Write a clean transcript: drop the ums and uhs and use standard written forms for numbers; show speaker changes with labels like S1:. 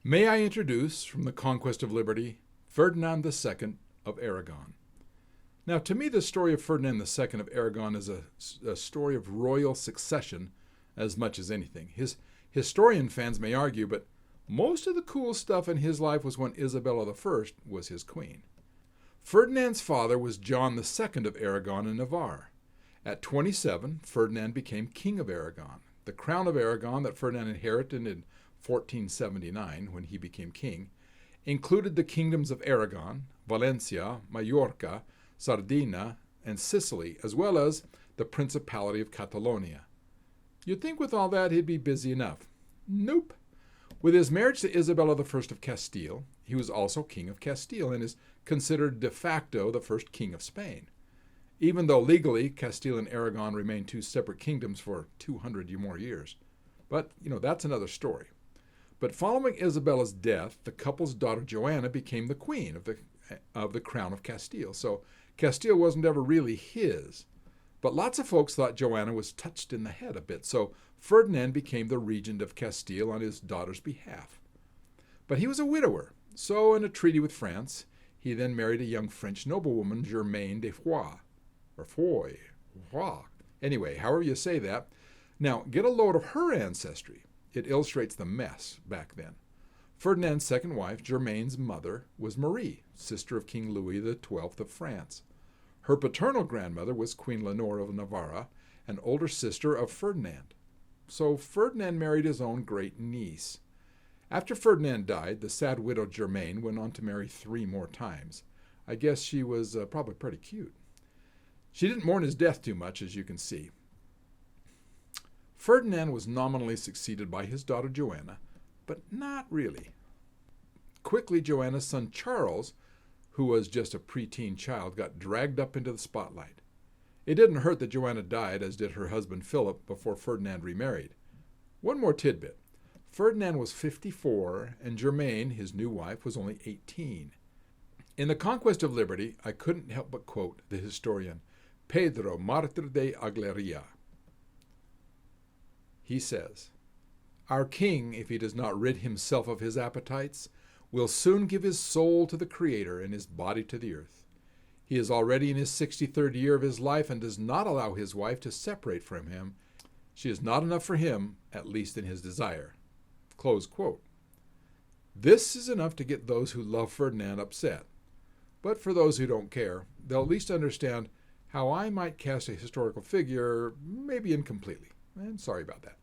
S1: May I introduce, from the Conquest of Liberty, Ferdinand II of Aragon. Now, to me, the story of Ferdinand II of Aragon is a story of royal succession as much as anything. His historian fans may argue, but most of the cool stuff in his life was when Isabella I was his queen. Ferdinand's father was John II of Aragon and Navarre. At 27, Ferdinand became King of Aragon. The crown of Aragon that Ferdinand inherited in 1479, when he became king, included the kingdoms of Aragon, Valencia, Majorca, Sardinia, and Sicily, as well as the Principality of Catalonia. You'd think with all that he'd be busy enough. Nope. With his marriage to Isabella I of Castile, he was also King of Castile and is considered de facto the first king of Spain. Even though legally Castile and Aragon remained two separate kingdoms for 200 or more years. But, that's another story. But following Isabella's death, the couple's daughter Joanna became the queen of the crown of Castile. So Castile wasn't ever really his. But lots of folks thought Joanna was touched in the head a bit, so Ferdinand became the regent of Castile on his daughter's behalf. But he was a widower, so in a treaty with France, he then married a young French noblewoman, Germaine de Foix, or Foy. Anyway, however you say that. Now, get a load of her ancestry. It illustrates the mess back then. Ferdinand's second wife, Germaine's mother, was Marie, sister of King Louis XII of France. Her paternal grandmother was Queen Leonor of Navarre, an older sister of Ferdinand. So Ferdinand married his own great niece. After Ferdinand died, the sad widow Germaine went on to marry 3 more times. I guess she was probably pretty cute. She didn't mourn his death too much, as you can see. Ferdinand was nominally succeeded by his daughter Joanna, but not really. Quickly, Joanna's son Charles, who was just a preteen child, got dragged up into the spotlight. It didn't hurt that Joanna died, as did her husband Philip, before Ferdinand remarried. One more tidbit. Ferdinand was 54, and Germaine, his new wife, was only 18. In the Conquest of Liberty, I couldn't help but quote the historian Pedro Martir de Agleria. He says, "Our king, if he does not rid himself of his appetites, will soon give his soul to the Creator and his body to the earth. He is already in his 63rd year of his life and does not allow his wife to separate from him. She is not enough for him, at least in his desire." Close quote. This is enough to get those who love Ferdinand upset. But for those who don't care, they'll at least understand how I might cast a historical figure, maybe incompletely. And sorry about that.